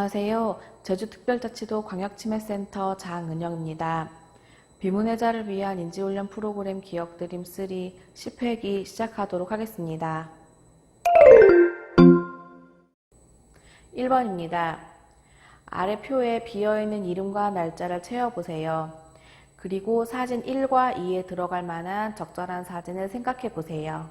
안녕하세요. 제주특별자치도 광역치매센터 장은영입니다. 비문의자를 위한 인지훈련 프로그램 기억드림 3 10회기 시작하도록 하겠습니다. 1번입니다. 아래 표에 비어있는 이름과 날짜를 채워보세요. 그리고 사진 1과 2에 들어갈 만한 적절한 사진을 생각해 보세요.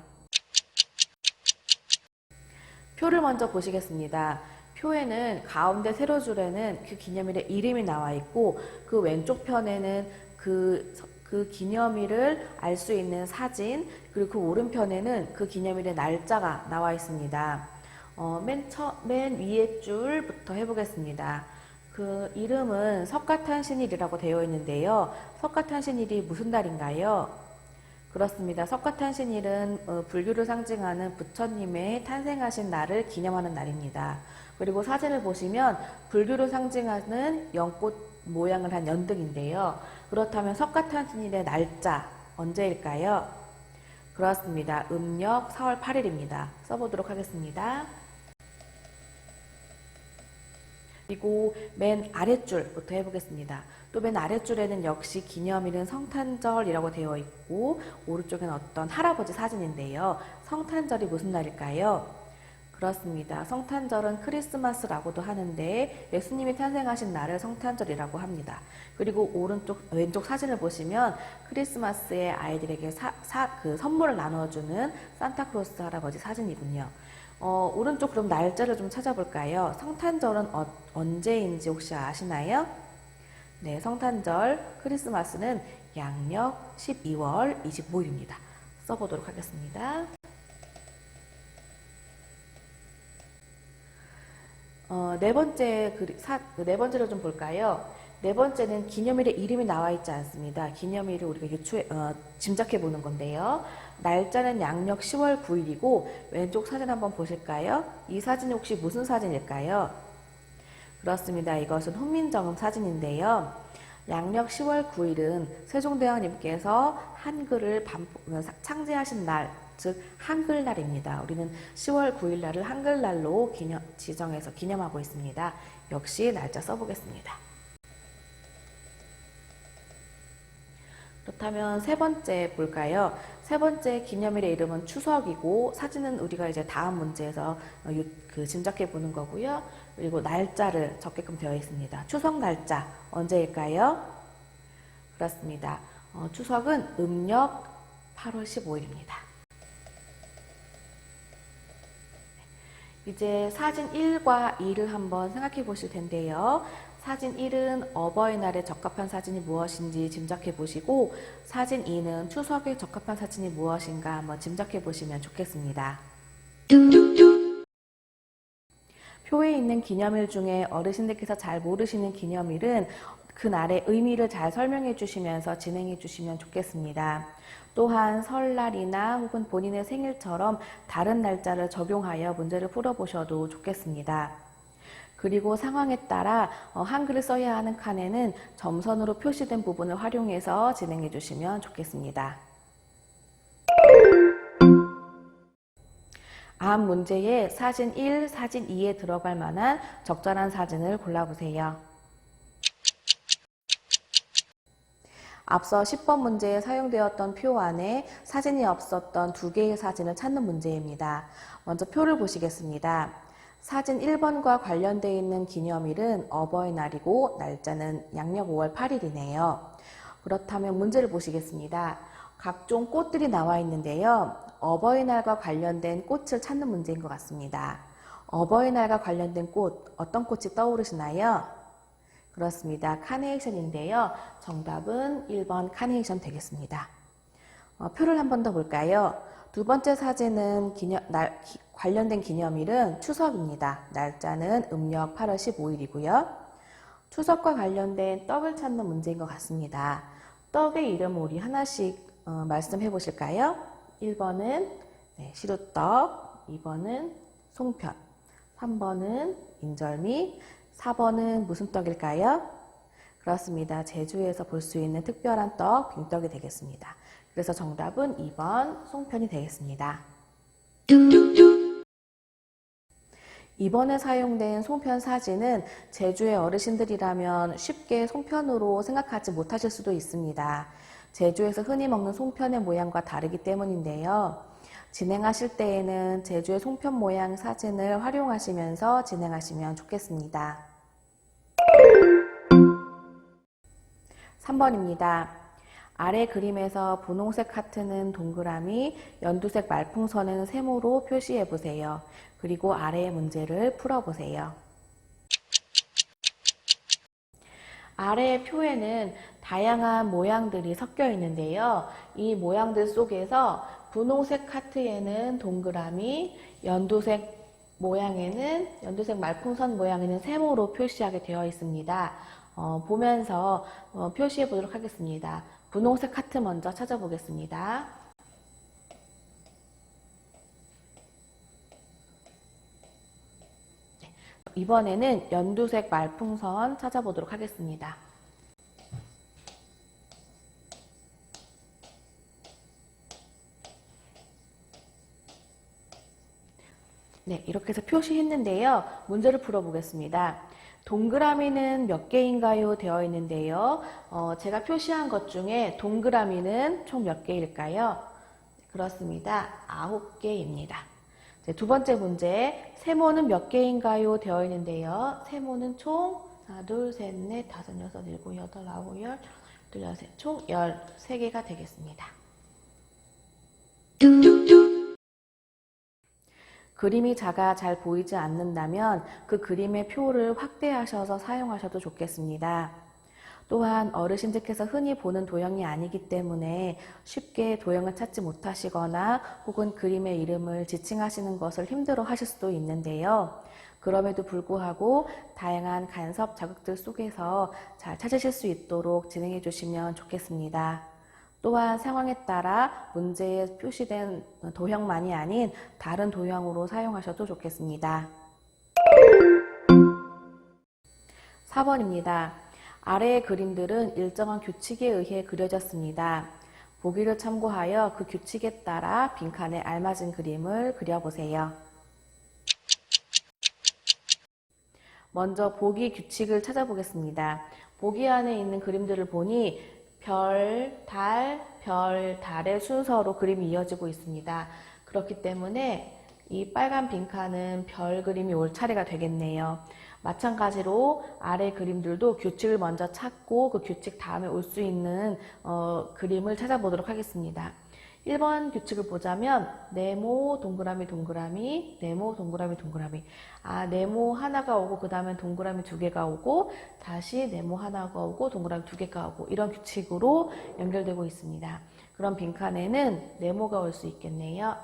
표를 먼저 보시겠습니다. 표에는 가운데 세로줄에는 그 기념일의 이름이 나와 있고 그 왼쪽 편에는 그 기념일을 알 수 있는 사진, 그리고 그 오른편에는 그 기념일의 날짜가 나와 있습니다. 맨 위에 줄부터 해보겠습니다. 그 이름은 석가탄신일이라고 되어 있는데요. 석가탄신일이 무슨 날인가요? 그렇습니다. 석가탄신일은 불교를 상징하는 부처님의 탄생하신 날을 기념하는 날입니다. 그리고 사진을 보시면 불교를 상징하는 연꽃 모양을 한 연등인데요. 그렇다면 석가탄신일의 날짜 언제일까요? 그렇습니다. 음력 4월 8일입니다. 써보도록 하겠습니다. 그리고 맨 아랫줄부터 해보겠습니다. 또 맨 아랫줄에는 역시 기념일은 성탄절이라고 되어 있고 오른쪽에는 어떤 할아버지 사진인데요. 성탄절이 무슨 날일까요? 그렇습니다. 성탄절은 크리스마스라고도 하는데 예수님이 탄생하신 날을 성탄절이라고 합니다. 그리고 왼쪽 사진을 보시면 크리스마스에 아이들에게 선물을 나눠주는 산타크로스 할아버지 사진이군요. 오른쪽 그럼 날짜를 좀 찾아볼까요? 성탄절은 언제인지 혹시 아시나요? 네, 성탄절, 크리스마스는 양력 12월 25일입니다. 써보도록 하겠습니다. 네 번째를 좀 볼까요? 네 번째는 기념일의 이름이 나와 있지 않습니다. 기념일을 우리가 짐작해 보는 건데요. 날짜는 양력 10월 9일이고 왼쪽 사진 한번 보실까요? 이 사진이 혹시 무슨 사진일까요? 그렇습니다. 이것은 훈민정음 사진인데요. 양력 10월 9일은 세종대왕님께서 한글을 창제하신 날, 즉 한글날입니다. 우리는 10월 9일 날을 한글날로 지정해서 기념하고 있습니다. 역시 날짜 써보겠습니다. 그렇다면 세 번째 볼까요? 세 번째 기념일의 이름은 추석이고 사진은 우리가 이제 다음 문제에서 짐작해 보는 거고요. 그리고 날짜를 적게끔 되어 있습니다. 추석 날짜 언제일까요? 그렇습니다. 추석은 음력 8월 15일입니다. 이제 사진 1과 2를 한번 생각해 보실 텐데요. 사진 1은 어버이날에 적합한 사진이 무엇인지 짐작해 보시고 사진 2는 추석에 적합한 사진이 무엇인가 한번 짐작해 보시면 좋겠습니다. 표에 있는 기념일 중에 어르신들께서 잘 모르시는 기념일은 그날의 의미를 잘 설명해 주시면서 진행해 주시면 좋겠습니다. 또한 설날이나 혹은 본인의 생일처럼 다른 날짜를 적용하여 문제를 풀어보셔도 좋겠습니다. 그리고 상황에 따라 한글을 써야 하는 칸에는 점선으로 표시된 부분을 활용해서 진행해 주시면 좋겠습니다. 앞 문제에 사진 1, 사진 2에 들어갈 만한 적절한 사진을 골라보세요. 앞서 10번 문제에 사용되었던 표 안에 사진이 없었던 두 개의 사진을 찾는 문제입니다. 먼저 표를 보시겠습니다. 사진 1번과 관련되어 있는 기념일은 어버이날이고 날짜는 양력 5월 8일이네요. 그렇다면 문제를 보시겠습니다. 각종 꽃들이 나와 있는데요. 어버이날과 관련된 꽃을 찾는 문제인 것 같습니다. 어버이날과 관련된 꽃, 어떤 꽃이 떠오르시나요? 그렇습니다. 카네이션인데요. 정답은 1번 카네이션 되겠습니다. 표를 한 번 더 볼까요? 두 번째 사진은 관련된 기념일은 추석입니다. 날짜는 음력 8월 15일이고요. 추석과 관련된 떡을 찾는 문제인 것 같습니다. 떡의 이름 우리 하나씩 말씀해 보실까요? 1번은 시루떡, 2번은 송편, 3번은 인절미, 4번은 무슨 떡일까요? 그렇습니다. 제주에서 볼 수 있는 특별한 떡, 빙떡이 되겠습니다. 그래서 정답은 2번 송편이 되겠습니다. 이번에 사용된 송편 사진은 제주의 어르신들이라면 쉽게 송편으로 생각하지 못하실 수도 있습니다. 제주에서 흔히 먹는 송편의 모양과 다르기 때문인데요. 진행하실 때에는 제주의 송편 모양 사진을 활용하시면서 진행하시면 좋겠습니다. 3번입니다. 아래 그림에서 분홍색 하트는 동그라미, 연두색 말풍선은 세모로 표시해 보세요. 그리고 아래의 문제를 풀어보세요. 아래의 표에는 다양한 모양들이 섞여 있는데요. 이 모양들 속에서 분홍색 하트에는 동그라미, 연두색 말풍선 모양에는 세모로 표시하게 되어 있습니다. 보면서 표시해 보도록 하겠습니다. 분홍색 하트 먼저 찾아보겠습니다. 이번에는 연두색 말풍선 찾아보도록 하겠습니다. 네, 이렇게 해서 표시했는데요. 문제를 풀어보겠습니다. 동그라미는 몇 개인가요? 되어 있는데요. 제가 표시한 것 중에 동그라미는 총 몇 개일까요? 그렇습니다. 9개입니다. 두 번째 문제, 세모는 몇 개인가요? 되어 있는데요. 세모는 총 하나, 둘, 셋, 넷, 다섯, 여섯, 일곱, 여덟, 아홉, 열, 둘, 여섯, 총 13개가 되겠습니다. 그림이 작아 잘 보이지 않는다면 그 그림의 표를 확대하셔서 사용하셔도 좋겠습니다. 또한 어르신들께서 흔히 보는 도형이 아니기 때문에 쉽게 도형을 찾지 못하시거나 혹은 그림의 이름을 지칭하시는 것을 힘들어 하실 수도 있는데요. 그럼에도 불구하고 다양한 간섭 자극들 속에서 잘 찾으실 수 있도록 진행해 주시면 좋겠습니다. 또한 상황에 따라 문제에 표시된 도형만이 아닌 다른 도형으로 사용하셔도 좋겠습니다. 4번입니다. 아래의 그림들은 일정한 규칙에 의해 그려졌습니다. 보기를 참고하여 그 규칙에 따라 빈칸에 알맞은 그림을 그려보세요. 먼저 보기 규칙을 찾아보겠습니다. 보기 안에 있는 그림들을 보니 별, 달의 순서로 그림이 이어지고 있습니다. 그렇기 때문에 이 빨간 빈칸은 별 그림이 올 차례가 되겠네요. 마찬가지로 아래 그림들도 규칙을 먼저 찾고 그 규칙 다음에 올 수 있는 그림을 찾아보도록 하겠습니다. 1번 규칙을 보자면 네모 동그라미 동그라미 네모 동그라미 동그라미 네모 하나가 오고 그 다음에 동그라미 2개가 오고 다시 네모 하나가 오고 동그라미 2개가 오고 이런 규칙으로 연결되고 있습니다. 그럼 빈칸에는 네모가 올 수 있겠네요.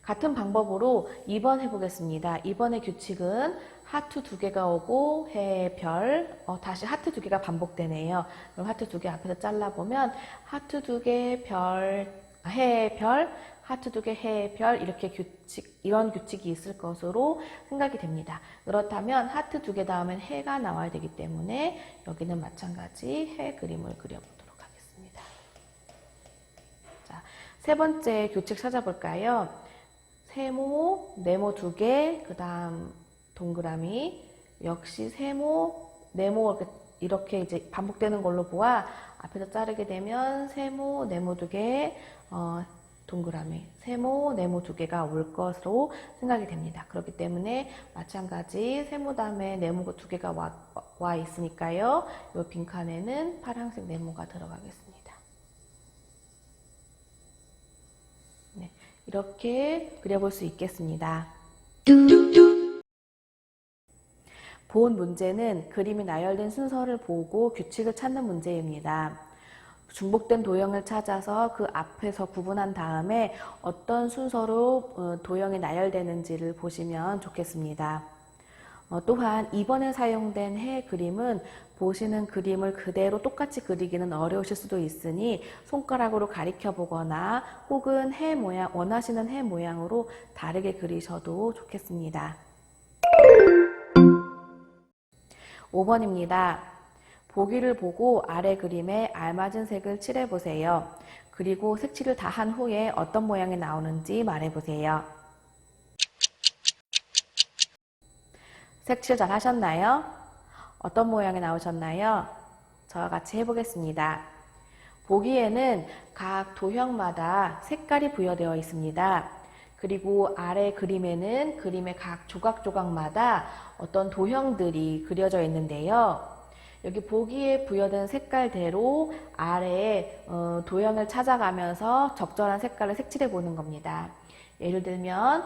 같은 방법으로 2번 해보겠습니다. 2번의 규칙은 하트 2개가 오고 해, 별, 다시 하트 2개가 반복되네요. 그럼 하트 2개 앞에서 잘라보면 하트 2개, 별, 해, 별, 하트 2개, 해, 별 이렇게 이런 규칙이 있을 것으로 생각이 됩니다. 그렇다면 하트 2개 다음엔 해가 나와야 되기 때문에 여기는 마찬가지 해 그림을 그려보도록 하겠습니다. 자, 세 번째 규칙 찾아볼까요? 세모, 네모 2개, 그 다음 동그라미, 역시 세모, 네모 이렇게 이제 반복되는 걸로 보아 앞에서 자르게 되면 세모, 네모 2개, 동그라미, 세모, 네모 2개가 올 것으로 생각이 됩니다. 그렇기 때문에 마찬가지 세모 다음에 네모가 2개가 와 있으니까요. 이 빈칸에는 파란색 네모가 들어가겠습니다. 네. 이렇게 그려볼 수 있겠습니다. 본 문제는 그림이 나열된 순서를 보고 규칙을 찾는 문제입니다. 중복된 도형을 찾아서 그 앞에서 구분한 다음에 어떤 순서로 도형이 나열되는지를 보시면 좋겠습니다. 또한 이번에 사용된 해 그림은 보시는 그림을 그대로 똑같이 그리기는 어려우실 수도 있으니 손가락으로 가리켜 보거나 혹은 해 모양, 원하시는 해 모양으로 다르게 그리셔도 좋겠습니다. 5번입니다. 보기를 보고 아래 그림에 알맞은 색을 칠해보세요. 그리고 색칠을 다 한 후에 어떤 모양이 나오는지 말해보세요. 색칠 잘 하셨나요? 어떤 모양이 나오셨나요? 저와 같이 해보겠습니다. 보기에는 각 도형마다 색깔이 부여되어 있습니다. 그리고 아래 그림에는 그림의 각 조각조각마다 어떤 도형들이 그려져 있는데요. 여기 보기에 부여된 색깔대로 아래에 도형을 찾아가면서 적절한 색깔을 색칠해 보는 겁니다. 예를 들면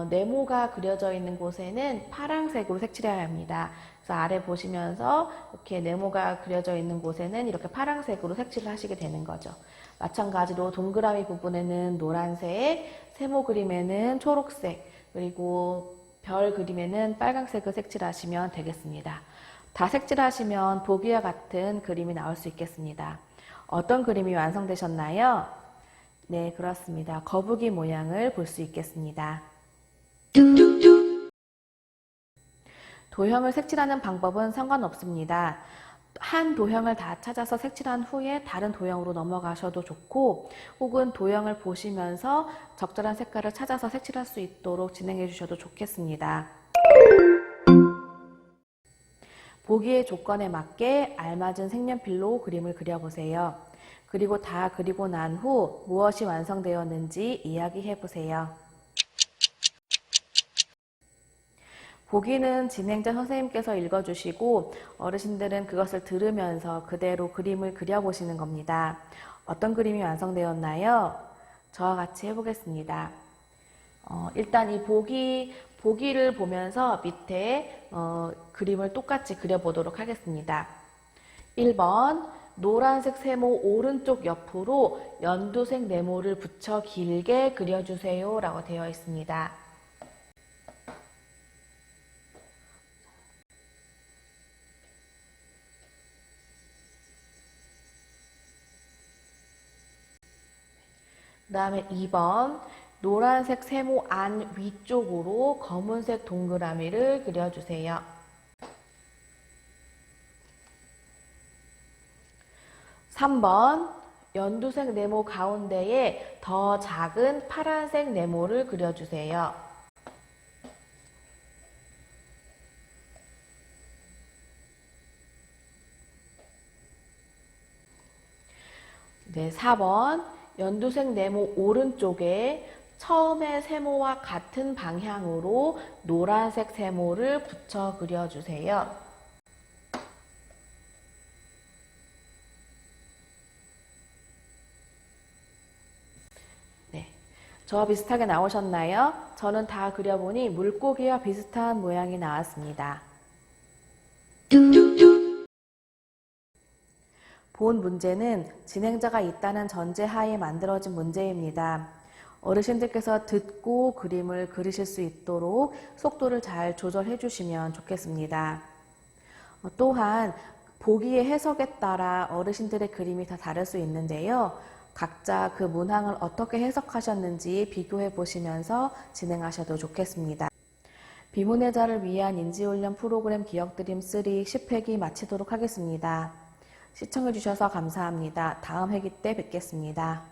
네모가 그려져 있는 곳에는 파란색으로 색칠해야 합니다. 그래서 아래 보시면서 이렇게 네모가 그려져 있는 곳에는 이렇게 파란색으로 색칠을 하시게 되는 거죠. 마찬가지로 동그라미 부분에는 노란색, 세모 그림에는 초록색, 그리고 별 그림에는 빨간색을 색칠하시면 되겠습니다. 다 색칠하시면 보기와 같은 그림이 나올 수 있겠습니다. 어떤 그림이 완성되셨나요? 네, 그렇습니다. 거북이 모양을 볼 수 있겠습니다. 도형을 색칠하는 방법은 상관없습니다. 한 도형을 다 찾아서 색칠한 후에 다른 도형으로 넘어가셔도 좋고, 혹은 도형을 보시면서 적절한 색깔을 찾아서 색칠할 수 있도록 진행해 주셔도 좋겠습니다. 보기의 조건에 맞게 알맞은 색연필로 그림을 그려보세요. 그리고 다 그리고 난 후 무엇이 완성되었는지 이야기해 보세요. 보기는 진행자 선생님께서 읽어주시고 어르신들은 그것을 들으면서 그대로 그림을 그려보시는 겁니다. 어떤 그림이 완성되었나요? 저와 같이 해보겠습니다. 일단 이 보기를 보면서 밑에 그림을 똑같이 그려보도록 하겠습니다. 1번 노란색 세모 오른쪽 옆으로 연두색 네모를 붙여 길게 그려주세요 라고 되어 있습니다. 그 다음에 2번 노란색 세모 안 위쪽으로 검은색 동그라미를 그려주세요. 3번 연두색 네모 가운데에 더 작은 파란색 네모를 그려주세요. 네, 4번 연두색 네모 오른쪽에 처음의 세모와 같은 방향으로 노란색 세모를 붙여 그려주세요. 네, 저와 비슷하게 나오셨나요? 저는 다 그려보니 물고기와 비슷한 모양이 나왔습니다. 본 문제는 진행자가 있다는 전제하에 만들어진 문제입니다. 어르신들께서 듣고 그림을 그리실 수 있도록 속도를 잘 조절해 주시면 좋겠습니다. 또한 보기의 해석에 따라 어르신들의 그림이 다 다를 수 있는데요. 각자 그 문항을 어떻게 해석하셨는지 비교해 보시면서 진행하셔도 좋겠습니다. 비문의자를 위한 인지훈련 프로그램 기억드림 3 10회기 마치도록 하겠습니다. 시청해주셔서 감사합니다. 다음 회기 때 뵙겠습니다.